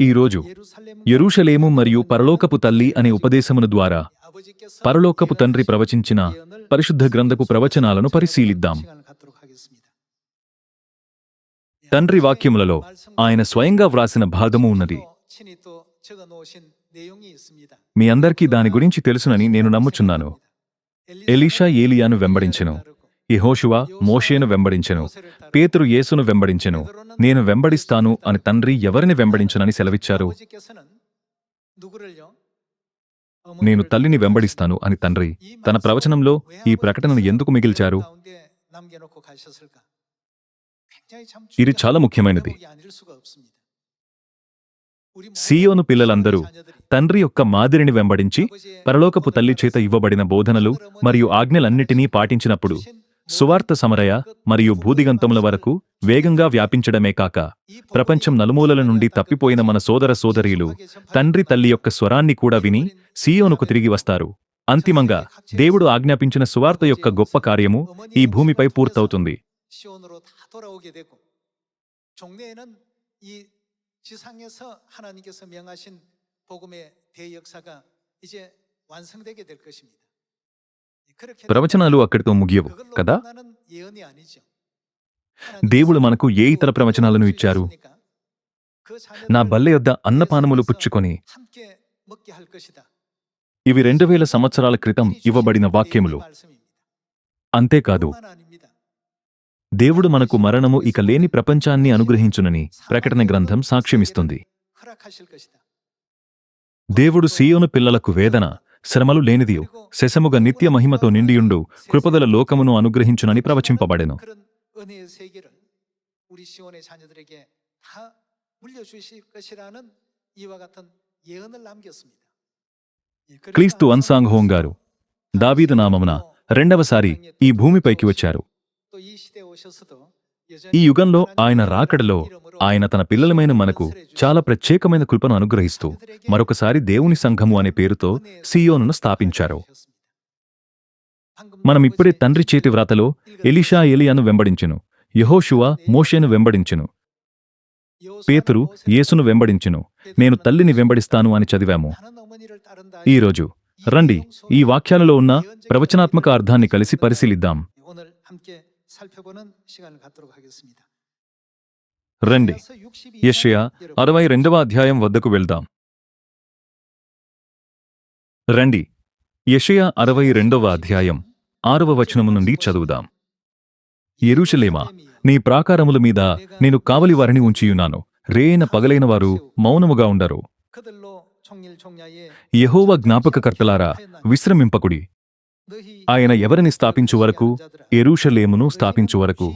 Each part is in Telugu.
ఈరోజు యెరూషలేము మరియు పరలోకపు తల్లి అనే ఉపదేశమును ద్వారా పరలోకపు తండ్రి ప్రవచించిన పరిశుద్ధ గ్రంథపు ప్రవచనాలను పరిశీలిద్దాం. తండ్రి వాక్యములలో ఆయన స్వయంగా వ్రాసిన భాగము ఉన్నది. మీ అందరికీ దాని గురించి తెలుసునని నేను నమ్ముచున్నాను. ఎలీషా ఏలియాను వెంబడించెను. యెహోషువ మోషేను వెంబడించెను. పేతురు యేసును వెంబడించెను. నేను వెంబడిస్తాను అని తండ్రి ఎవరిని వెంబడించనని సెలవిచ్చారు? నేను తల్లిని వెంబడిస్తాను అని తండ్రి తన ప్రవచనంలో ఈ ప్రకటనను ఎందుకు మిగిల్చారు? ఇది చాలా ముఖ్యమైనది. సీయోను పిల్లలందరూ తండ్రి యొక్క మాదిరిని వెంబడించి పరలోకపు తల్లి చేత ఇవ్వబడిన బోధనలు మరియు ఆజ్ఞలన్నిటినీ పాటించినప్పుడు సువార్త సమరయ మరియు భూదిగంతముల వరకు వేగంగా వ్యాపించడమే కాక ప్రపంచం నలుమూలల నుండి తప్పిపోయిన మన సోదర సోదరీలు తండ్రి తల్లి యొక్క స్వరాన్ని కూడా విని సీయోనుకు తిరిగి వస్తారు. అంతిమంగా దేవుడు ఆజ్ఞాపించిన సువార్త యొక్క గొప్ప కార్యము ఈ భూమిపై పూర్తవుతుంది. ప్రవచనాలు అక్కడితో ముగియవు కదా? దేవుడు మనకు ఏ ఇతర ప్రవచనాలను ఇచ్చారు? నా బల్లె యొద్ద అన్నపానములు పుచ్చుకొని, ఇవి 2000 సంవత్సరాల క్రితం ఇవ్వబడిన వాక్యములు. అంతేకాదు, దేవుడు మనకు మరణము ఇక లేని ప్రపంచాన్ని అనుగ్రహించునని ప్రకటన గ్రంథం సాక్ష్యమిస్తుంది. దేవుడు సీయోను పిల్లలకు వేదన, శ్రమలు లేనిదియు శశముగ నిత్య మహిమతో నిండియుండు కృపగల లోకమును అనుగ్రహించునని ప్రవచింపబడెను. క్రీస్తు అన్సాంగ్ గారు దావీదు నామమున రెండవసారి ఈ భూమిపైకి వచ్చారు. ఈ యుగంలో ఆయన రాకడలో ఆయన తన పిల్లలమైన మనకు చాలా ప్రత్యేకమైన కృపను అనుగ్రహిస్తూ మరొకసారి దేవుని సంఘము అనే పేరుతో సీయోనును స్థాపించారు. మనమిప్పుడే తండ్రి చేతి వ్రాతలో ఎలీషా ఏలియాను వెంబడించెను, యెహోషువ మోషేను వెంబడించెను, పేతురు యేసును వెంబడించెను, నేను తల్లిని వెంబడిస్తాను అని చదివాము. ఈరోజు రండి ఈ వాక్యాలలో ఉన్న ప్రవచనాత్మక అర్థాన్ని కలిసి పరిశీలిద్దాం. రండి యెషయా 62వ అధ్యాయం వద్దకు వెళ్దాం. రండి యెషయా 62వ అధ్యాయం 6వ వచనము నుండి చదువుదాం. యెరూషలేమా, నీ ప్రాకారముల మీద నేను కావలివారిని ఉంచియున్నాను. రేయన పగలైన వారు మౌనముగా ఉండరు. యెహోవా జ్ఞాపకకర్తలారా, విశ్రమింపకుడి. ఆయన ఎవరిని స్థాపించు వరకు? యెరూషలేమును స్థాపించు వరకు.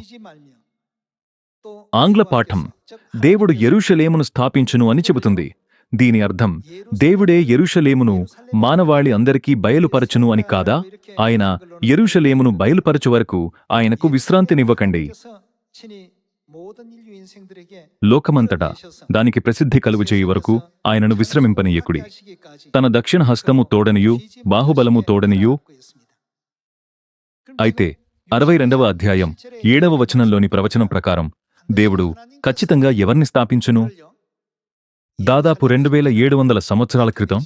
ఆంగ్ల పాఠం దేవుడు యెరూషలేమును స్థాపించును అని చెబుతుంది. దీని అర్థం దేవుడే యెరూషలేమును మానవాళి అందరికీ బయలుపరచును అని కాదా? ఆయన యెరూషలేమును బయలుపరచు వరకు ఆయనకు విశ్రాంతినివ్వకండి. లోకమంతటా దానికి ప్రసిద్ధి కలుగుచేయి వరకు ఆయనను విశ్రమింపనీయకుడి. తన దక్షిణ హస్తము తోడనియు బాహుబలము తోడనియు. అయితే 62వ అధ్యాయం 7వ వచనంలోని ప్రవచనం ప్రకారం దేవుడు ఖచ్చితంగా ఎవరిని స్థాపించును? దాదాపు 2700 సంవత్సరాల క్రితం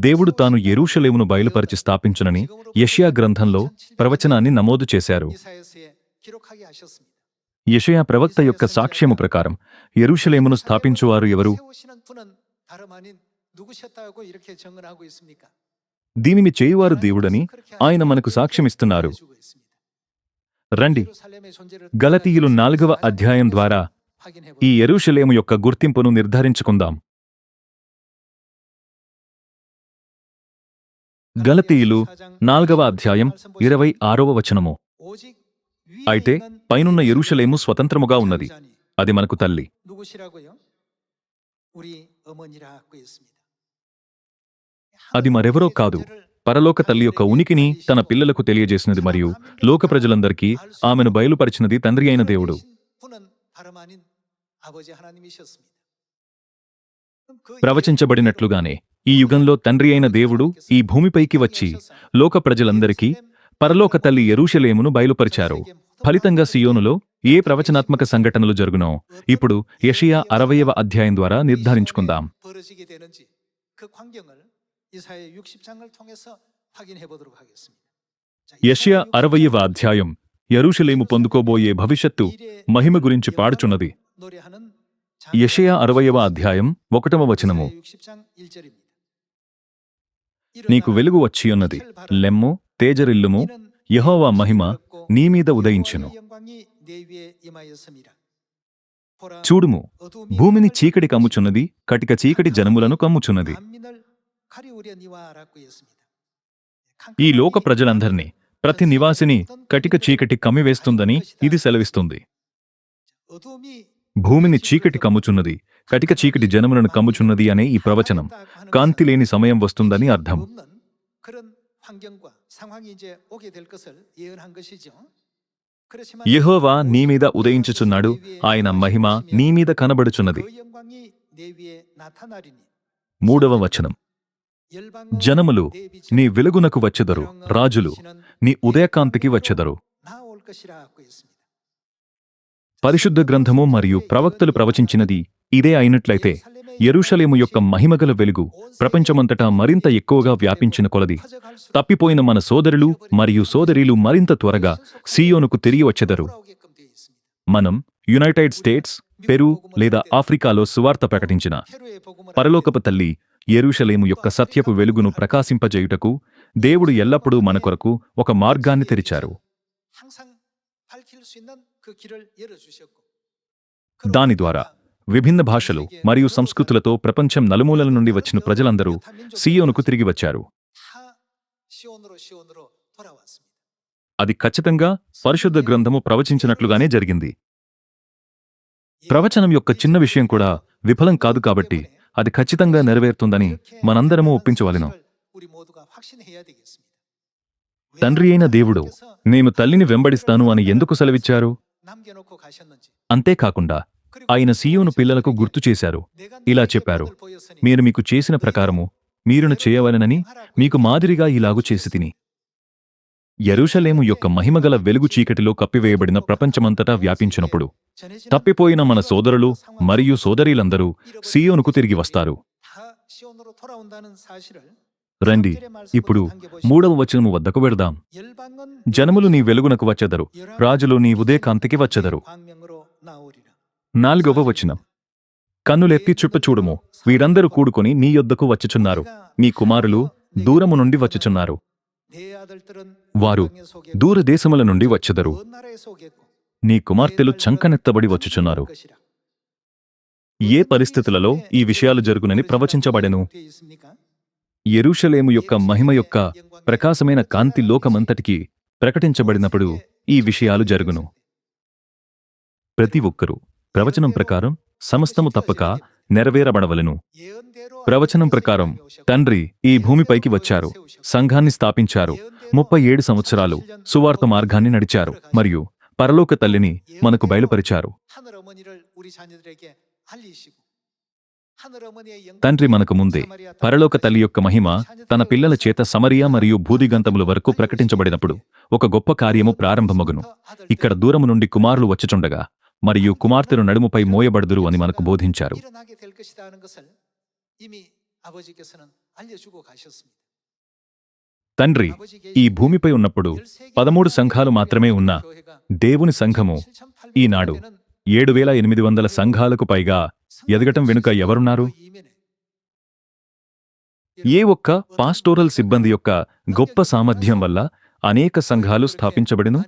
దేవుడు తాను యెరూషలేమును బయలుపరిచి స్థాపించునని యెషయా గ్రంథంలో ప్రవచనాన్ని నమోదు చేశారు. యెషయా ప్రవక్త యొక్క సాక్ష్యము ప్రకారం యెరూషలేమును స్థాపించువారు ఎవరు? దీనిని చేయువారు దేవుడని ఆయన మనకు సాక్ష్యమిస్తున్నారు. రండి గలతీయులు 4వ అధ్యాయం ద్వారా ఈ యెరూషలేము యొక్క గుర్తింపును నిర్ధారించుకుందాం. గలతీయులు 4వ అధ్యాయం 26వ వచనము. అయితే పైనున్న యెరూషలేము స్వతంత్రముగా ఉన్నది, అది మనకు తల్లి. అది మరెవరో కాదు, పరలోక తల్లి యొక్క ఉనికిని తన పిల్లలకు తెలియజేసినది మరియు లోక ప్రజలందరికీ ఆమెను బయలుపరిచినది తండ్రి అయిన దేవుడు. ప్రవచించబడినట్లుగానే ఈ యుగంలో తండ్రి అయిన దేవుడు ఈ భూమిపైకి వచ్చి లోక ప్రజలందరికీ పరలోక తల్లి యెరూషలేమును బయలుపరిచారు. ఫలితంగా సియోనులో ఏ ప్రవచనాత్మక సంఘటనలు జరుగునో ఇప్పుడు యెషయా 60వ అధ్యాయం ద్వారా నిర్ధారించుకుందాం. 벌어지게 되는지 그 광경을 이사야 60장을 통해서 확인해 보도록 하겠습니다. 자, యెషయా 60వ అధ్యాయం యెరూషలేము పొందుకోబోయే భవిష్యత్తు మహిమ గురించి పాడుచున్నది. 노래하는 యెషయా 60వ అధ్యాయం 1వ వచనము. 60장 1절입니다. నీకు వెలుగు వచ్చియున్నది, లెమ్ము, తేజరిల్లుము, యెహోవా మహిమ నీ మీద ఉదయించెను. చూడుము, భూమిని చీకటి కమ్ముచున్నది, కటిక చీకటి జనములను కమ్ముచున్నది. ఈ లోక ప్రజలందర్నీ, ప్రతి నివాసిని కటిక చీకటి కమ్మివేస్తుందని ఇది సెలవిస్తుంది. భూమిని చీకటి కమ్ముచున్నది, కటిక చీకటి జనములను కమ్ముచున్నది అనే ఈ ప్రవచనం కాంతి లేని సమయం వస్తుందని అర్థం. యెహోవా నీ మీద ఉదయించుచున్నాడు, ఆయన మహిమ నీ మీద కనబడుచున్నది. 3వ వచనం. జనములు నీ వెలుగునకు వచ్చెదరు, రాజులు నీ ఉదయకాంతికి వచ్చెదరు. పరిశుద్ధ గ్రంథము మరియు ప్రవక్తలు ప్రవచించినది ఇదే అయినట్లయితే యెరూషలేము యొక్క మహిమగల వెలుగు ప్రపంచమంతటా మరింత ఎక్కువగా వ్యాపించిన కొలది తప్పిపోయిన మన సోదరులు మరియు సోదరీలు మరింత త్వరగా సీయోనుకు తిరిగి వచ్చెదరు. మనం యునైటెడ్ స్టేట్స్, పెరు లేదా ఆఫ్రికాలో సువార్త ప్రకటించిన పరలోకపు తల్లి యెరూషలేము యొక్క సత్యపు వెలుగును ప్రకాశింపజేయుటకు దేవుడు ఎల్లప్పుడూ మన కొరకు ఒక మార్గాన్ని తెరిచారు. దాని ద్వారా విభిన్న భాషలు మరియు సంస్కృతులతో ప్రపంచం నలుమూలల నుండి వచ్చిన ప్రజలందరూ సీయోనుకు తిరిగి వచ్చారు. అది ఖచ్చితంగా పరిశుద్ధ గ్రంథము ప్రవచించినట్లుగానే జరిగింది. ప్రవచనం యొక్క చిన్న విషయం కూడా విఫలం కాదు, కాబట్టి అది ఖచ్చితంగా నెరవేరుతుందని మనందరము ఒప్పించవలెను. తండ్రి అయిన దేవుడు నేను తల్లిని వెంబడిస్తాను అని ఎందుకు సెలవిచ్చారు? అంతేకాకుండా ఆయన సీయోను పిల్లలకు గుర్తు చేశారు. ఇలా చెప్పారు, మీరు మీకు చేసిన ప్రకారము మీరును చేయవలెనని మీకు మాదిరిగా ఇలాగు చేసితిని. యెరూషలేము యొక్క మహిమగల వెలుగు చీకటిలో కప్పివేయబడిన ప్రపంచమంతటా వ్యాపించినప్పుడు తప్పిపోయిన మన సోదరులు మరియు సోదరీలందరూ సీయోనుకు తిరిగి వస్తారు. రండి ఇప్పుడు 3వ వచనము వద్దకు వెడదాం. జనములు నీ వెలుగునకు వచ్చెదరు, రాజులు నీ ఉదయకాంతికి వచ్చెదరు. 4వ వచనం. కన్నులెత్తి చుట్టూ చూడుము, వీరందరూ కూడుకొని నీ యొద్దకు వచ్చుచున్నారు, నీ కుమారులు దూరము నుండి వచ్చుచున్నారు. వారు దూరదేశముల నుండి వచ్చెదరు, నీ కుమార్తెలు చంకనెత్తబడి వచ్చుచున్నారు. ఏ పరిస్థితులలో ఈ విషయాలు జరుగునని ప్రవచించబడెను? యెరూషలేము యొక్క మహిమ యొక్క ప్రకాశమైన కాంతి లోకమంతటికి ప్రకటించబడినప్పుడు ఈ విషయాలు జరుగును. ప్రతి ఒక్కరూ ప్రవచనం ప్రకారం సమస్తము తప్పక నెరవేరబడవలెను. ప్రవచనం ప్రకారం తండ్రి ఈ భూమిపైకి వచ్చారు, సంఘాన్ని స్థాపించారు, 37 సంవత్సరాలు సువార్త మార్గాన్ని నడిచారు మరియు పరలోక తల్లిని మనకు బయలుపరిచారు. తండ్రి మనకు ముందే పరలోక తల్లి యొక్క మహిమ తన పిల్లల చేత సమరియా మరియు భూదిగంతముల వరకు ప్రకటించబడినప్పుడు ఒక గొప్ప కార్యము ప్రారంభమగును. ఇక్కడ దూరము నుండి కుమారులు వచ్చుచుండగా మరియు కుమార్తెలు నడుముపై మోయబడుదురు అని మనకు బోధించారు. తండ్రి ఈ భూమిపై ఉన్నప్పుడు 13 సంఘాలు మాత్రమే ఉన్న దేవుని సంఘము ఈనాడు 7,800 సంఘాలకు పైగా ఎదగటం వెనుక ఎవరున్నారు? ఏ ఒక్క పాస్టోరల్ సిబ్బంది యొక్క గొప్ప సామర్థ్యం వల్ల అనేక సంఘాలు స్థాపించబడిను?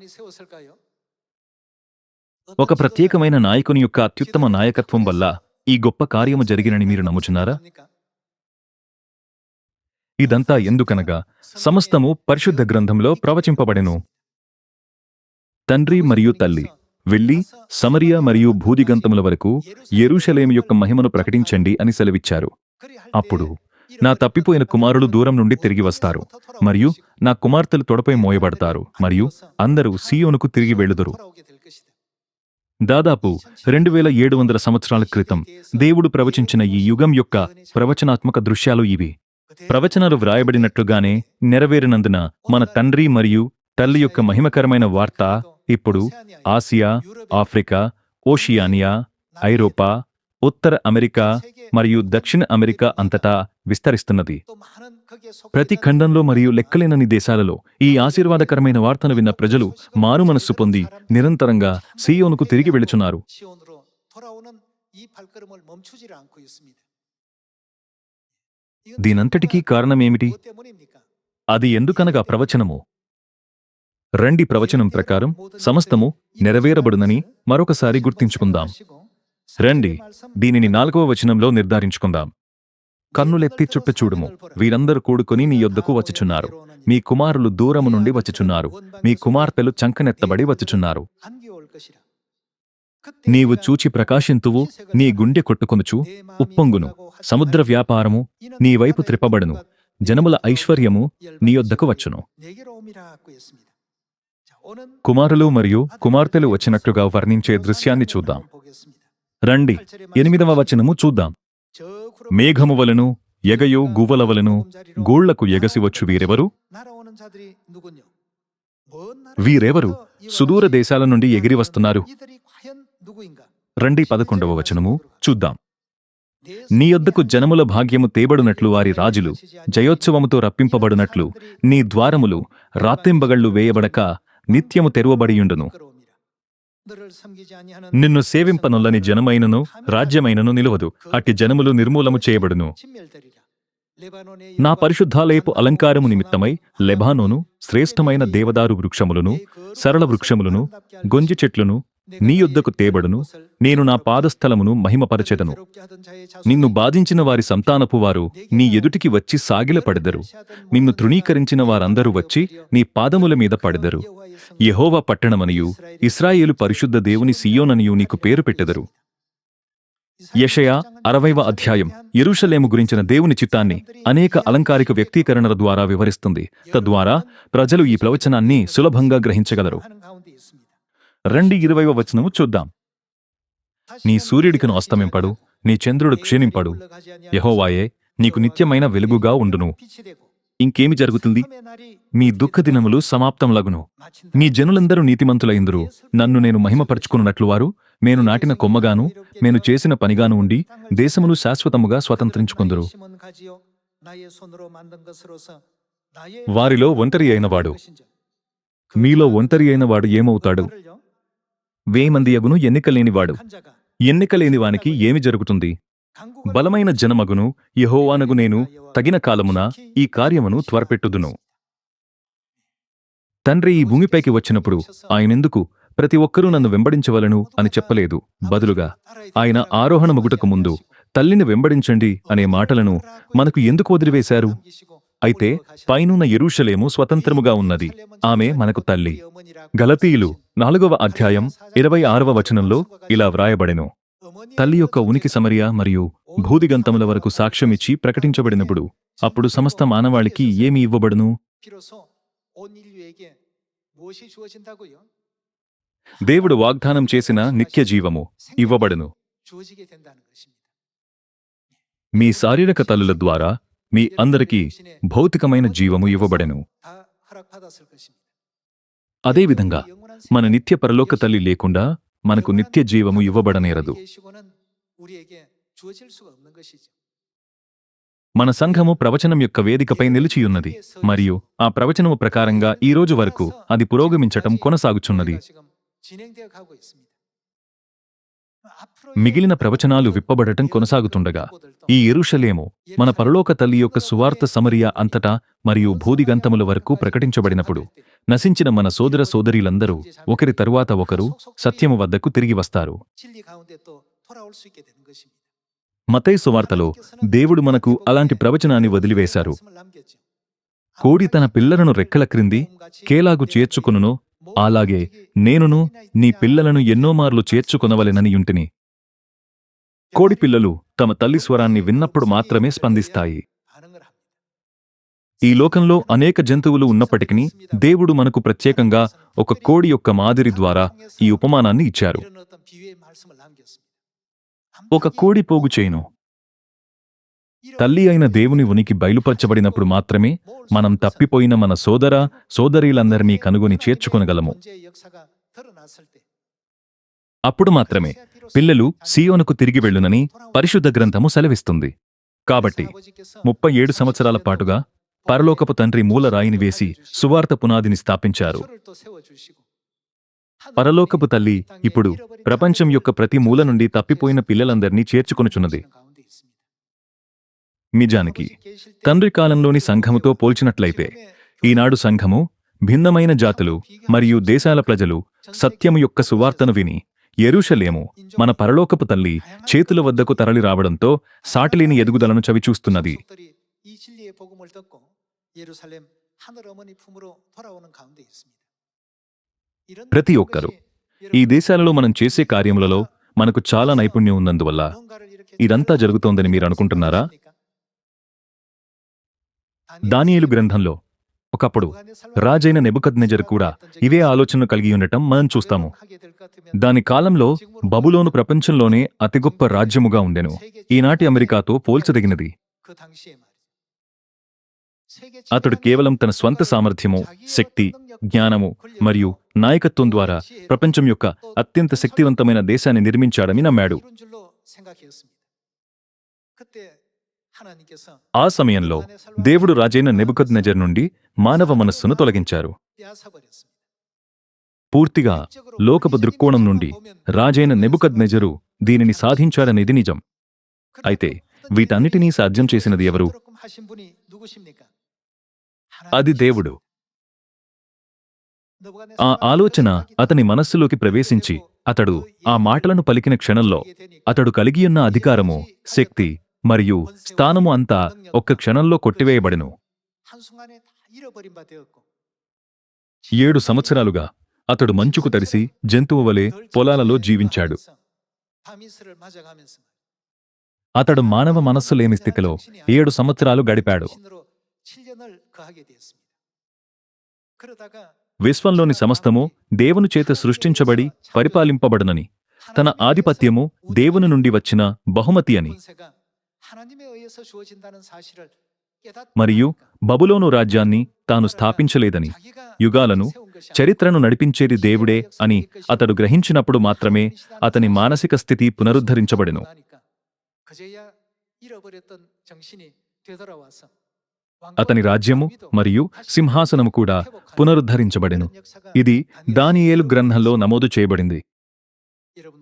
ఒక ప్రత్యేకమైన నాయకుని యొక్క అత్యుత్తమ నాయకత్వం వల్ల ఈ గొప్ప కార్యము జరిగినని మీరు నమ్ముచున్నారా? ఇదంతా ఎందుకనగా సమస్తము పరిశుద్ధ గ్రంథంలో ప్రవచింపబడెను. తండ్రి మరియు తల్లి వెళ్ళి సమరియా మరియు భూదిగంతముల వరకు యెరూషలేము యొక్క మహిమను ప్రకటించండి అని సెలవిచ్చారు. అప్పుడు నా తప్పిపోయిన కుమారులు దూరం నుండి తిరిగి వస్తారు మరియు నా కుమార్తెలు తొడపై మోయబడతారు మరియు అందరూ సీయోనుకు తిరిగి వెళ్ళుదురు. దాదాపు 2700 సంవత్సరాల క్రితం దేవుడు ప్రవచించిన ఈ యుగం యొక్క ప్రవచనాత్మక దృశ్యాలు ఇవి. ప్రవచనాలు వ్రాయబడినట్లుగానే నెరవేరినందున మన తండ్రి మరియు తల్లి యొక్క మహిమకరమైన వార్త ఇప్పుడు ఆసియా, ఆఫ్రికా, ఓషియానియా, ఐరోపా, ఉత్తర అమెరికా మరియు దక్షిణ అమెరికా అంతటా విస్తరిస్తున్నది. ప్రతి ఖండంలో మరియు లెక్కలేనన్ని దేశాలలో ఈ ఆశీర్వాదకరమైన వార్తను విన్న ప్రజలు మారుమనస్సు పొంది నిరంతరంగా సీయోనుకు తిరిగి వెళుచున్నారు. 시온으로 돌아오는 이 발걸음을 멈추지 않고 있습니다. దీనంతటికీ కారణమేమిటి? 무엇 때문입니까? అది ఎందుకనగా ప్రవచనము. రండి ప్రవచనం ప్రకారం సమస్తము నెరవేరబడునని మరొకసారి గుర్తించుకుందాం. రండి దీనిని 4వ వచనంలో నిర్ధారించుకుందాం. కన్నులెత్తి చుట్ట చూడుము, వీరందరూ కూడుకొని నీ యొద్దకు వచ్చుచున్నారు. మీ కుమారులు దూరము నుండి వచ్చుచున్నారు, మీ కుమార్తెలు చంకనెత్తబడి వచ్చుచున్నారు. నీవు చూచి ప్రకాశింతువు, నీ గుండె కొట్టుకొనుచు ఉప్పొంగును. సముద్ర వ్యాపారము నీ వైపు త్రిప్పబడును, జనముల ఐశ్వర్యము నీ యొద్దకు వచ్చును. కుమారులు మరియు కుమార్తెలు వచ్చినట్లుగా వర్ణించే దృశ్యాన్ని చూద్దాం. రండి 8వ వచనము చూద్దాం. మేఘము వలెను ఎగయు గువ్వల వలెను గూళ్లకు ఎగసివచ్చు వీరెవరు? వీరెవరు సుదూర దేశాల నుండి ఎగిరి వస్తున్నారు? రండి 11వ వచనము చూద్దాం. నీ యొద్దకు జనముల భాగ్యము తేబడునట్లు వారి రాజులు జయోత్సవముతో రప్పింపబడునట్లు నీ ద్వారములు రాత్రింబగళ్ళు వేయబడక నిత్యము తెరువబడియుండును. నిన్ను సేవింపనొల్లని జనమైనను రాజ్యమైనను నిలువదు, అట్టి జనములు నిర్మూలము చేయబడును. నా పరిశుద్ధాలయపు అలంకారము నిమిత్తమై లెబానోను శ్రేష్టమైన దేవదారు వృక్షములను, సరళ వృక్షములను, గొంజి చెట్లును నీ యొద్దకు తేబడును. నేను నా పాదస్థలమును మహిమపరచెదను. నిన్ను బాధించిన వారి సంతానపు వారు నీ ఎదుటికి వచ్చి సాగిలపడెదరు. నిన్ను తృణీకరించిన వారందరూ వచ్చి నీ పాదముల మీద పడెదరు. యెహోవా పట్టణమనియు ఇశ్రాయేలు పరిశుద్ధ దేవుని సీయోననియు నీకు పేరు పెట్టెదరు. యెషయా 60వ అధ్యాయం యెరూషలేము గురించిన దేవుని చిత్తాన్ని అనేక అలంకారిక వ్యక్తీకరణల ద్వారా వివరిస్తుంది. తద్వారా ప్రజలు ఈ ప్రవచనాన్ని సులభంగా గ్రహించగలరు. రండి 20వ వచనము చూద్దాం. నీ సూర్యుడికిను అస్తమింపడు, నీ చంద్రుడు క్షీణింపడు. యెహోవాయే నీకు నిత్యమైన వెలుగుగా ఉండును. ఇంకేమి జరుగుతుంది? మీ దుఃఖదినములు సమాప్తములగును. మీ జనులందరూ నీతిమంతులైందురు. నన్ను నేను మహిమపరుచుకున్నట్లు వారు నేను నాటిన కొమ్మగాను నేను చేసిన పనిగాను ఉండి దేశమును శాశ్వతముగా స్వతంత్రించుకుందురు. వారిలో ఒంటరి అయినవాడు, మీలో ఒంటరి అయినవాడు ఏమవుతాడు? 1000 మంది యగును ఎన్నికలేనివాడు. ఎన్నికలేని వానికి ఏమి జరుగుతుంది? బలమైన జనమగును. యెహోవానగు నేను తగిన కాలమున ఈ కార్యమును త్వరపెట్టుదును. తండ్రి ఈ భూమిపైకి వచ్చినప్పుడు ఆయనెందుకు ప్రతి ఒక్కరూ నన్ను వెంబడించవలను అని చెప్పలేదు. బదులుగా ఆయన ఆరోహణమగుటకు ముందు తల్లిని వెంబడించండి అనే మాటలను మనకు ఎందుకు వదిలివేశారు? అయితే పైనున్న యెరూషలేము స్వతంత్రముగా ఉన్నది, ఆమె మనకు తల్లి. గలతీయులు 4వ అధ్యాయం 26వ వచనంలో ఇలా వ్రాయబడెను. తల్లి యొక్క ఉనికి సమరియా మరియు భూదిగంతముల వరకు సాక్ష్యమిచ్చి ప్రకటించబడినప్పుడు అప్పుడు సమస్త మానవాళికి ఏమి ఇవ్వబడును? దేవుడు వాగ్దానం చేసిన నిత్య జీవము ఇవ్వబడును. మీ శారీరక తల్లుల ద్వారా మీ అందరికీ భౌతికమైన జీవము ఇవ్వబడెను. అదేవిధంగా మన నిత్య పరలోక తల్లి లేకుండా మనకు నిత్య జీవము ఇవ్వబడనేరదు. మన సంఘము ప్రవచనం యొక్క వేదికపై నిలిచియున్నది మరియు ఆ ప్రవచనము ప్రకారంగా ఈ రోజు వరకు అది పురోగమించటం కొనసాగుచున్నది. మిగిలిన ప్రవచనాలు విప్పబడటం కొనసాగుతుండగా ఈ యెరూషలేము మన పరలోక తల్లి యొక్క సువార్త సమరియా అంతటా మరియు భూదిగంతముల వరకు ప్రకటించబడినప్పుడు నశించిన మన సోదర సోదరీలందరూ ఒకరి తరువాత ఒకరు సత్యము వద్దకు తిరిగి వస్తారు. మత్తయి సువార్తలో దేవుడు మనకు అలాంటి ప్రవచనాన్ని వదిలివేశారు. కోడి తన పిల్లలను రెక్కల క్రింది కేలాగు చేర్చుకొనునో అలాగే నేనును నీ పిల్లలను ఎన్నోమార్లు చేర్చుకొనవలెననియుంటిని. కోడిపిల్లలు తమ తల్లి స్వరాన్ని విన్నప్పుడు మాత్రమే స్పందిస్తాయి. ఈ లోకంలో అనేక జంతువులు ఉన్నప్పటికీ దేవుడు మనకు ప్రత్యేకంగా ఒక కోడి యొక్క మాదిరి ద్వారా ఈ ఉపమానాన్ని ఇచ్చారు. ఒక కోడి పోగు చేయును. తల్లి అయిన దేవుని ఉనికి బయలుపరచబడినప్పుడు మాత్రమే మనం తప్పిపోయిన మన సోదర సోదరీలందరినీ కనుగొని చేర్చుకొనగలము. 드러났을 때 అప్పుడు మాత్రమే పిల్లలు సీయోనుకు తిరిగి వెళ్ళునని పరిశుద్ధ గ్రంథము సెలవిస్తుంది. కాబట్టి 37 సంవత్సరాల పాటుగా పరలోకపు తండ్రి మూల రాయిని వేసి సువార్త పునాదిని స్థాపించారు. పరలోకపు తల్లి ఇప్పుడు ప్రపంచం యొక్క ప్రతి మూల నుండి తప్పిపోయిన పిల్లలందర్నీ చేర్చుకొనుచున్నది. నిజానికి తండ్రి కాలంలోని సంఘముతో పోల్చినట్లయితే ఈనాడు సంఘము భిన్నమైన జాతులు మరియు దేశాల ప్రజలు సత్యము యొక్క సువార్తను విని యెరూషలేము మన పరలోకపు తల్లి చేతుల వద్దకు తరలి రావడంతో సాటిలేని ఎదుగుదలను చవిచూస్తున్నది. 이 진리의 복음을 듣고 예루살렘 하늘 어머니 품으로 돌아오는 가운데 있습니다. 이런 ప్రతి ఒక్కరూ ఈ దేశాలలో మనం చేసే కార్యములలో మనకు చాలా నైపుణ్యం ఉన్నందువల్ల ఇదంతా జరుగుతోందని మీరు అనుకుంటున్నారా? దానియేలు గ్రంథంలో ఒకప్పుడు రాజైన నెబుకద్నెజరు కూడా ఇవే ఆలోచనలు కలిగి ఉండటం మనం చూస్తాము. దాని కాలంలో బబులోను ప్రపంచంలోనే అతి గొప్ప రాజ్యముగా ఉండెను. ఈనాటి అమెరికాతో పోల్చదగినది. అతడు కేవలం తన స్వంత సామర్థ్యము, శక్తి, జ్ఞానము మరియు నాయకత్వం ద్వారా ప్రపంచం యొక్క అత్యంత శక్తివంతమైన దేశాన్ని నిర్మించాడని నమ్మాడు. ఆ సమయంలో దేవుడు రాజైన నెబుకద్నెజరు నుండి మానవ మనస్సును తొలగించారు. పూర్తిగా లోకపు దృక్కోణం నుండి రాజైన నెబుకద్నెజరు దీనిని సాధించాడనేది నిజం. అయితే వీటన్నిటినీ సాధ్యం చేసినది ఎవరు? అది దేవుడు. ఆ ఆలోచన అతని మనస్సులోకి ప్రవేశించి అతడు ఆ మాటలను పలికిన క్షణంలో అతడు కలిగియున్న అధికారము, శక్తి మరియు స్థానము అంతా ఒక్క క్షణంలో కొట్టివేయబడెను. 7 సంవత్సరాలుగా అతడు మంచుకు తడిసి జంతువు వలె పొలాలలో జీవించాడు. అతడు మానవ మనస్సు లేని స్థితిలో 7 సంవత్సరాలు గడిపాడు. విశ్వంలోని సమస్తము దేవుని చేత సృష్టించబడి పరిపాలింపబడునని, తన ఆధిపత్యము దేవుని నుండి వచ్చిన బహుమతి అని, మరియు బబులోను రాజ్యాన్ని తాను స్థాపించలేదని, యుగాలను, చరిత్రను నడిపించేది దేవుడే అని అతడు గ్రహించినప్పుడు మాత్రమే అతని మానసిక స్థితి పునరుద్ధరించబడెను. అతని రాజ్యము మరియు సింహాసనము కూడా పునరుద్ధరించబడెను. ఇది దానియేలు గ్రంథంలో నమోదు చేయబడింది.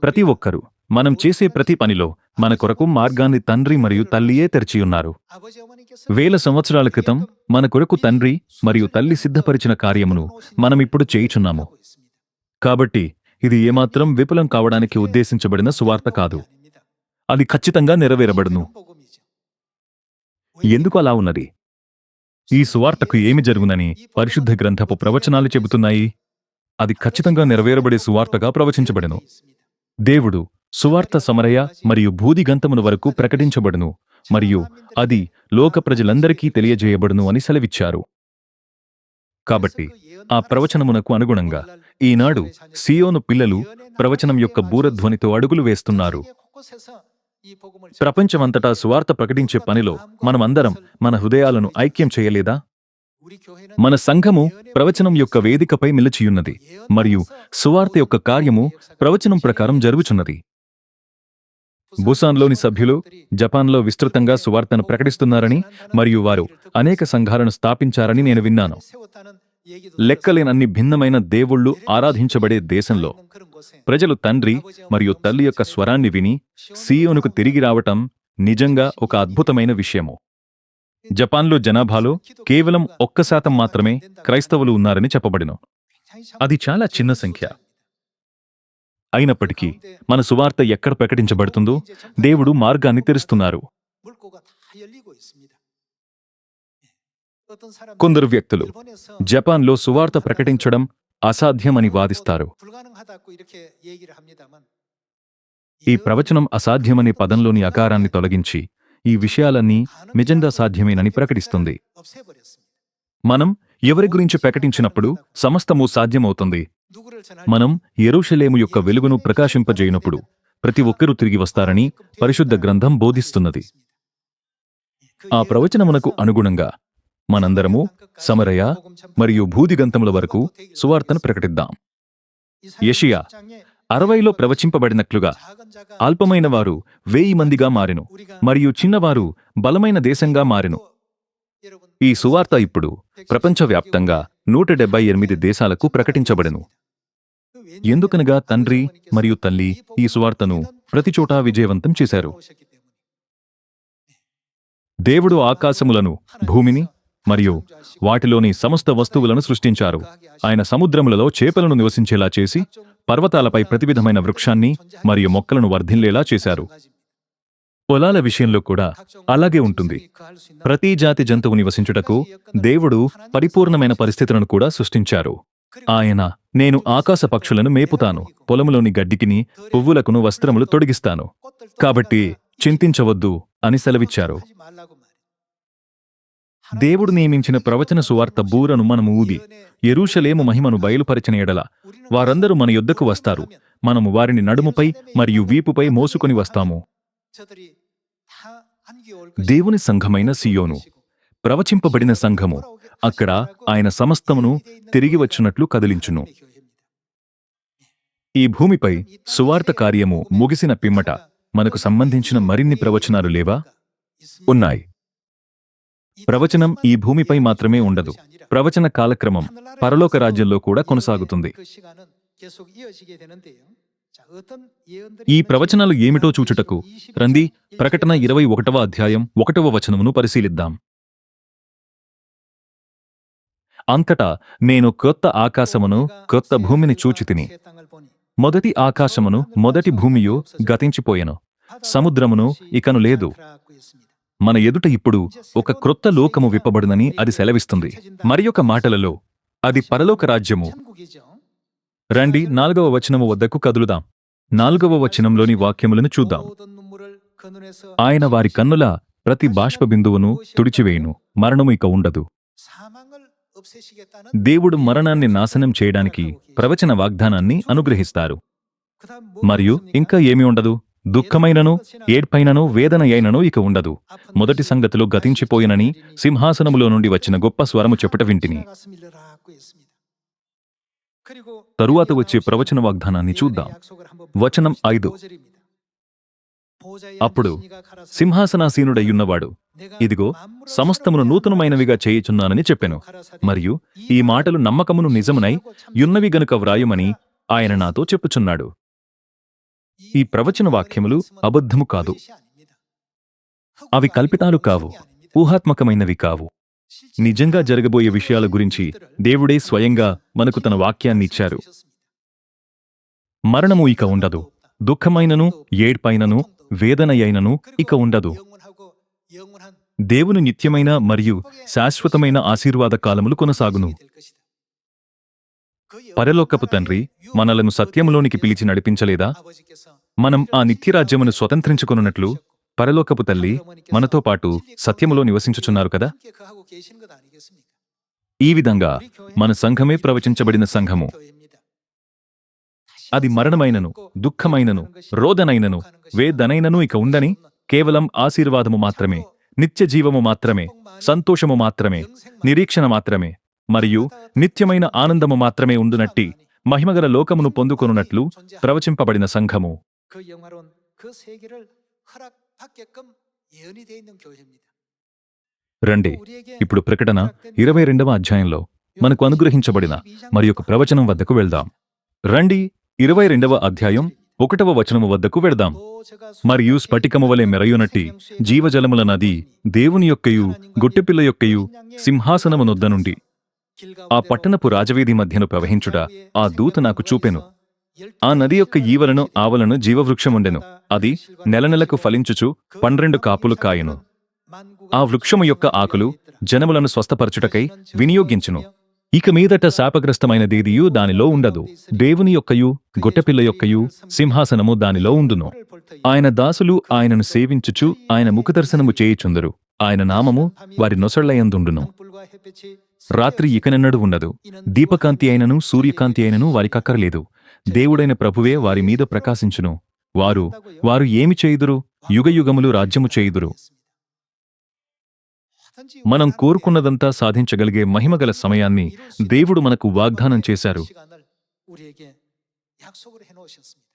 ప్రతి ఒక్కరూ మనం చేసే ప్రతి పనిలో మన కొరకు మార్గాన్ని తండ్రి మరియు తల్లియే తెరిచియున్నారు. 1000 సంవత్సరాల క్రితం మన కొరకు తండ్రి మరియు తల్లి సిద్ధపరిచిన కార్యమును మనమిప్పుడు చేయుచున్నాము. కాబట్టి ఇది ఏమాత్రం విఫలం కావడానికి ఉద్దేశించబడిన సువార్త కాదు. అది ఖచ్చితంగా నెరవేరబడును. ఎందుకు అలా ఉన్నది? ఈ సువార్తకు ఏమి జరుగునని పరిశుద్ధ గ్రంథపు ప్రవచనాలు చెబుతున్నాయి. అది ఖచ్చితంగా నెరవేరబడే సువార్తగా ప్రవచించబడెను. దేవుడు సువార్త సమరయ మరియు భూదిగంతముల వరకు ప్రకటించబడును మరియు అది లోక ప్రజలందరికీ తెలియజేయబడును అని సెలవిచ్చారు. కాబట్టి ఆ ప్రవచనమునకు అనుగుణంగా ఈనాడు సీయోను పిల్లలు ప్రవచనం యొక్క బూరధ్వనితో అడుగులు వేస్తున్నారు. ప్రపంచమంతటా సువార్త ప్రకటించే పనిలో మనమందరం మన హృదయాలను ఐక్యం చేయలేదా? మన సంఘము ప్రవచనం యొక్క వేదికపై నిలిచియున్నది మరియు సువార్త యొక్క కార్యము ప్రవచనం ప్రకారం జరుగుచున్నది. బుసాన్లోని సభ్యులు జపాన్లో విస్తృతంగా సువార్తను ప్రకటిస్తున్నారని మరియు వారు అనేక సంఘాలను స్థాపించారని నేను విన్నాను. లెక్కలేనన్ని భిన్నమైన దేవుళ్ళు ఆరాధించబడే దేశంలో ప్రజలు తండ్రి మరియు తల్లి యొక్క స్వరాన్ని విని సీయోనుకు తిరిగి రావటం నిజంగా ఒక అద్భుతమైన విషయము. జపాన్లో జనాభాలో కేవలం 1% మాత్రమే క్రైస్తవులు ఉన్నారని చెప్పబడిను. అది చాలా చిన్న సంఖ్య. అయినప్పటికీ మన సువార్త ఎక్కడ ప్రకటించబడుతుందో దేవుడు మార్గాన్ని తెరుస్తున్నారు. కొందరు వ్యక్తులు జపాన్లో సువార్త ప్రకటించడం అసాధ్యమని వాదిస్తారు. ఈ ప్రవచనం అసాధ్యమనే పదంలోని అకారాన్ని తొలగించి ఈ విషయాలన్నీ నిజంగా సాధ్యమేనని ప్రకటిస్తుంది. మనం ఎవరి గురించి ప్రకటించినప్పుడు సమస్తము సాధ్యమవుతుంది. మనం యెరూషలేము యొక్క వెలుగును ప్రకాశింపజేయనప్పుడు ప్రతి ఒక్కరూ తిరిగి వస్తారని పరిశుద్ధ గ్రంథం బోధిస్తున్నది. ఆ ప్రవచనమునకు అనుగుణంగా మనందరము సమరయ మరియు భూదిగంతముల వరకు సువార్తను ప్రకటిద్దాం. యెషయా 60లో ప్రవచింపబడినట్లుగా అల్పమైన వారు 1000 మందిగా మారెను మరియు చిన్నవారు బలమైన దేశంగా మారెను. ఈ సువార్త ఇప్పుడు ప్రపంచవ్యాప్తంగా 178 దేశాలకు ప్రకటించబడెను. ఎందుకనగా తండ్రి మరియు తల్లి ఈ సువార్తను ప్రతిచోటా విజయవంతం చేశారు. దేవుడు ఆకాశములను, భూమిని మరియు వాటిలోని సమస్త వస్తువులను సృష్టించారు. ఆయన సముద్రములలో చేపలను నివసించేలా చేసి, పర్వతాలపై ప్రతివిధమైన వృక్షాన్ని మరియు మొక్కలను వర్ధిల్లేలా చేశారు. పొలాల విషయంలో కూడా అలాగే ఉంటుంది. ప్రతి జాతి జంతువు నివసించుటకు దేవుడు పరిపూర్ణమైన పరిస్థితులను కూడా సృష్టించారు. ఆయన, నేను ఆకాశ పక్షులను మేపుతాను, పొలములోని గడ్డికిని, పువ్వులకును వస్త్రములు తొడిగిస్తాను, కాబట్టి చింతించవద్దు అని సెలవిచ్చారు. దేవుడు నియమించిన ప్రవచన సువార్త బూరను మనము ఊది, యెరూషలేము మహిమను బయలుపరిచిన ఎడల వారందరూ మన యొద్దకు వస్తారు. మనము వారిని నడుముపై మరియు వీపుపై మోసుకొని వస్తాము. దేవుని సంఘమైన సియోను, ప్రవచింపబడిన సంఘము, అక్కడ ఆయన సమస్తమును తిరిగి వచ్చినట్లు కదిలించును. ఈ భూమిపై సువార్త కార్యము ముగిసిన పిమ్మట మనకు సంబంధించిన మరిన్ని ప్రవచనాలు లేవా? ఉన్నాయి. ప్రవచనం ఈ భూమిపై మాత్రమే ఉండదు. ప్రవచన కాలక్రమం పరలోక రాజ్యంలో కూడా కొనసాగుతుంది. ఈ ప్రవచనాలు ఏమిటో చూచుటకు రండి, ప్రకటన 21వ అధ్యాయం 1వ వచనమును పరిశీలిద్దాం. అంతటా నేను క్రొత్త ఆకాశమును క్రొత్త భూమిని చూచితిని. మొదటి ఆకాశమును మొదటి భూమియు గతించిపోయెను, సముద్రమును ఇకను లేదు. మన ఎదుట ఇప్పుడు ఒక క్రొత్త లోకము విప్పబడునని అది సెలవిస్తుంది. మరియొక మాటలలో అది పరలోక రాజ్యము. రండి 4వ వచనము వద్దకు కదులుదాం. 4వ వచనంలోని వాక్యములను చూద్దాం. ఆయన వారి కన్నుల ప్రతి బాష్ప బిందువును తుడిచివేయును, మరణము ఇక ఉండదు. దేవుడు మరణాన్ని నాశనం చేయడానికి ప్రవచన వాగ్దానాన్ని అనుగ్రహిస్తారు. మరియు ఇంకా ఏమీ ఉండదు. దుఃఖమైనను, ఏడ్పైనను, వేదన అయినను ఇక ఉండదు. మొదటి సంగతులు గతించిపోయినని సింహాసనములో నుండి వచ్చిన గొప్ప స్వరము చెప్పుట వింటిని. తరువాత వచ్చే ప్రవచన వాగ్దానాన్ని చూద్దాం. వచనం 5. అప్పుడు సింహాసనాసీనుడయ్యున్నవాడు, ఇదిగో సమస్తమును నూతనమైనవిగా చేయుచున్నానని చెప్పెను. మరియు ఈ మాటలు నమ్మకమును నిజమునై యున్నవి గనుక వ్రాయుమని ఆయన నాతో చెప్పుచున్నాడు. ఈ ప్రవచన వాక్యములు అబద్ధము కాదు. అవి కల్పితాలు కావు, ఊహాత్మకమైనవి కావు. నిజంగా జరగబోయే విషయాల గురించి దేవుడే స్వయంగా మనకు తన వాక్యాన్ని ఇచ్చారు. మరణము ఇక ఉండదు. దుఃఖమైనను, ఏడ్పైనను, వేదన అయినను ఇక ఉండదు. దేవుని నిత్యమైన మరియు శాశ్వతమైన ఆశీర్వాద కాలములు కొనసాగును. పరలోకపు తండ్రి మనలను సత్యములోనికి పిలిచి నడిపించలేదా? మనం ఆ నిత్యరాజ్యమును స్వతంత్రించుకొనున్నట్లు పరలోకపు తల్లి మనతో పాటు సత్యములో నివసించుచున్నారు కదా. ఈ విధంగా మన సంఘమే ప్రవచించబడిన సంఘము. అది మరణమైనను, దుఃఖమైనను, రోదనైనను, వేదనైనను ఇక ఉండని, కేవలం ఆశీర్వాదము మాత్రమే, నిత్య జీవము మాత్రమే, సంతోషము మాత్రమే, నిరీక్షణ మాత్రమే మరియు నిత్యమైన ఆనందము మాత్రమే ఉండునట్టి మహిమగల లోకమును పొందుకొనున్నట్లు ప్రవచింపబడిన సంఘము. రండి, ఇప్పుడు ప్రకటన 22వ అధ్యాయంలో మనకు అనుగ్రహించబడిన మరియొక ప్రవచనం వద్దకు వెళ్దాం. రండి, 22వ అధ్యాయం 1వ వచనము వద్దకు వెళ్దాం. మరియు స్ఫటికము వలె మెరయునట్టి జీవజలముల నది దేవుని యొక్కయు గొట్టెపిల్ల యొక్కయు సింహాసనము నొద్ద నుండి ఆ పట్టణపు రాజవీధి మధ్యను ప్రవహించుట ఆ దూత నాకు చూపెను. ఆ నది యొక్క ఈవలను ఆవలను జీవవృక్షముండెను. అది నెలనెలకు ఫలించుచు 12 కాపులు కాయెను. ఆ వృక్షము యొక్క ఆకులు జనములను స్వస్థపరచుటకై వినియోగించును. ఇక మీదట శాపగ్రస్తమైనదేదియు దానిలో ఉండదు. దేవుని యొక్కయు గొట్టెపిల్ల యొక్కయు సింహాసనము దానిలో ఉండును. ఆయన దాసులు ఆయనను సేవించుచు ఆయన ముఖదర్శనము చేయుచుందరు. ఆయన నామము వారి నొసళ్లయందుండును. రాత్రి ఇకనెన్నడూ ఉండదు. దీపకాంతి అయినను సూర్యకాంతి అయినను వారికక్కరలేదు. దేవుడైన ప్రభువే వారి మీద ప్రకాశించును. వారు ఏమి చేయుదురు? యుగయుగములు రాజ్యము చేయుదురు. మనం కోరుకున్నదంతా సాధించగలిగే మహిమగల సమయాన్ని దేవుడు మనకు వాగ్దానం చేశారు. 약속을 해놓으셨습니다.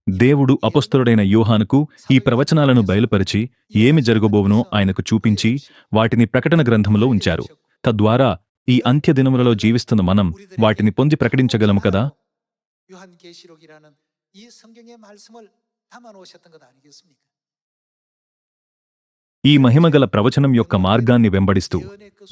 దేవుడు అపొస్తలుడైన యోహానుకు ఈ ప్రవచనాలను బయలుపరిచి ఏమి జరగబోవునో ఆయనకు చూపించి వాటిని ప్రకటన గ్రంథములో ఉంచారు. తద్వారా ఈ అంత్య దినములలో జీవిస్తున్న మనం వాటిని పొంది ప్రకటించగలము కదా. 요한계시록이라는 이 성경의 말씀을 담아놓으셨던 것 아니겠습니까? ఈ మహిమగల ప్రవచనం యొక్క మార్గాన్ని వెంబడిస్తూ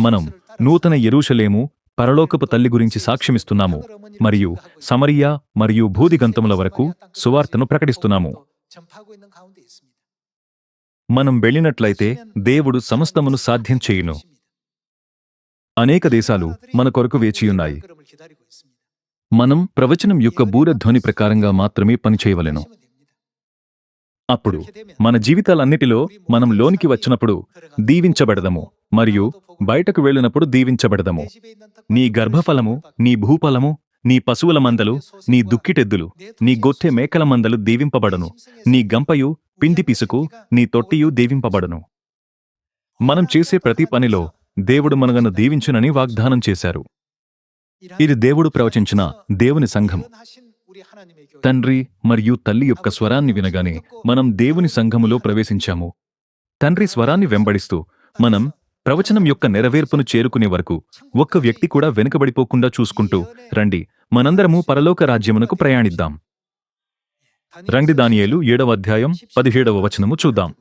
మనం నూతన యెరూషలేము పరలోకపు తల్లి గురించి సాక్ష్యమిస్తున్నాము మరియు సమరియా మరియు భూదిగంతముల వరకు సువార్తను ప్రకటిస్తున్నాము. 전파하고 있는 가운데 있습니다. మనం వెళ్ళినట్లయితే దేవుడు సమస్తమును సాధ్యం చేయును. అనేక దేశాలు మన కొరకు వేచియున్నాయి. 걸음을 기다리고 있습니다. మనం ప్రవచనం యొక్క బూరధ్వని ప్రకారంగా మాత్రమే పనిచేయవలెను. అప్పుడు మన జీవితాలన్నిటిలో మనం లోనికి వచ్చినప్పుడు దీవించబడదము మరియు బయటకు వెళ్ళినప్పుడు దీవించబడదము. నీ గర్భఫలము, నీ భూఫలము, నీ పశువుల మందలు, నీ దుక్కిటెద్దులు, నీ గొట్టె మేకల మందలు దీవింపబడను. నీ గంపయు, పిండి పిసుకు, నీ తొట్టియు దీవింపబడను. మనం చేసే ప్రతి పనిలో దేవుడు మనలను దీవించునని వాగ్దానం చేశారు. ఇది దేవుడు ప్రవచించిన దేవుని సంఘం. తండ్రి మరియు తల్లి యొక్క స్వరాన్ని వినగానే మనం దేవుని సంఘములో ప్రవేశించాము. తండ్రి స్వరాన్ని వెంబడిస్తూ మనం ప్రవచనం యొక్క నెరవేర్పును చేరుకునే వరకు ఒక్క వ్యక్తి కూడా వెనుకబడిపోకుండా చూసుకుంటూ రండి, మనందరము పరలోక రాజ్యమునకు ప్రయాణిద్దాం. రండి, దానియేలు 7వ అధ్యాయం 17వ వచనము చూద్దాం.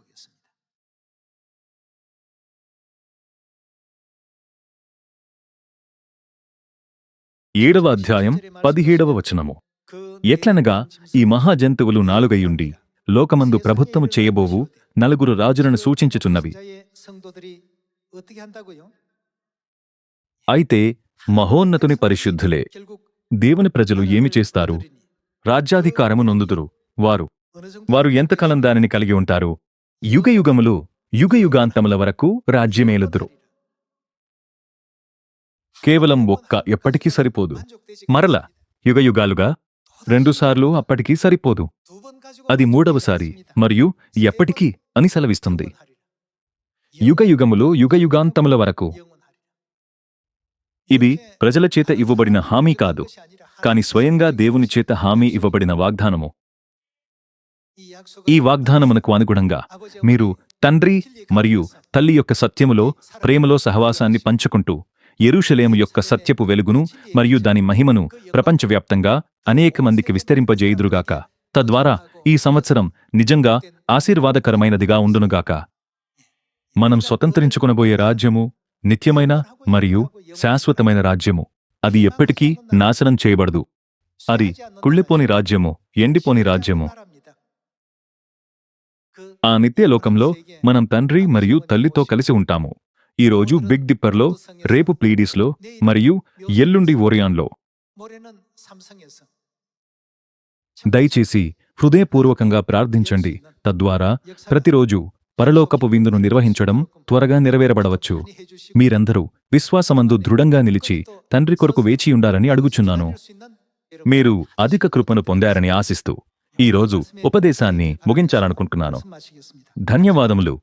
7వ అధ్యాయం 17వ వచనము. ఎట్లనగా ఈ మహాజంతువులు 4 లోకమందు ప్రభుత్వము చేయబోవు 4 రాజులను సూచించుచున్నవి. అయితే మహోన్నతుని పరిశుద్ధులే. దేవుని ప్రజలు ఏమి చేస్తారు? రాజ్యాధికారము నొందుదురు. వారు ఎంతకాలం దానిని కలిగి ఉంటారు? యుగయుగములు, యుగయుగాంతముల వరకు రాజ్యమేలుదురు. కేవలం ఎప్పటికీ సరిపోదు. మరల యుగయుగాలుగా 2 సార్లు అప్పటికీ సరిపోదు. అది 3వసారి మరియు ఎప్పటికీ అని సెలవిస్తుంది. యుగయుగములు, యుగయుగాంతముల వరకు. ఇది ప్రజల చేత ఇవ్వబడిన హామీ కాదు, కాని స్వయంగా దేవుని చేత హామీ ఇవ్వబడిన వాగ్దానము. ఈ వాగ్దానమునకు అనుగుణంగా మీరు తండ్రి మరియు తల్లి యొక్క సత్యములో, ప్రేమలో సహవాసాన్ని పంచుకుంటూ యెరూషలేము యొక్క సత్యపు వెలుగును మరియు దాని మహిమను ప్రపంచవ్యాప్తంగా అనేక మందికి విస్తరింపజేయుదురుగాక. తద్వారా ఈ సంవత్సరం నిజంగా ఆశీర్వాదకరమైనదిగా ఉండునుగాక. మనం స్వతంత్రించుకొనబోయే రాజ్యము నిత్యమైన మరియు శాశ్వతమైన రాజ్యము. అది ఎప్పటికీ నాశనం చేయబడదు. అది కుళ్ళిపోని రాజ్యము, ఎండిపోని రాజ్యము. ఆ నిత్యలోకంలో మనం తండ్రి మరియు తల్లితో కలిసి ఉంటాము. ఈ రోజు బిగ్ డిప్పర్లో, రేపు ప్లీడీస్లో మరియు ఎల్లుండి ఓరియాన్లో. దయచేసి హృదయపూర్వకంగా ప్రార్థించండి. తద్వారా ప్రతిరోజు పరలోకపు విందును నిర్వహించడం త్వరగా నెరవేరబడవచ్చు. మీరందరూ విశ్వాసమందు దృఢంగా నిలిచి తండ్రి కొరకు వేచియుండాలని అడుగుచున్నాను. మీరు అధిక కృపను పొందారని ఆశిస్తూ ఈరోజు ఉపదేశాన్ని ముగించాలనుకుంటున్నాను. ధన్యవాదములు.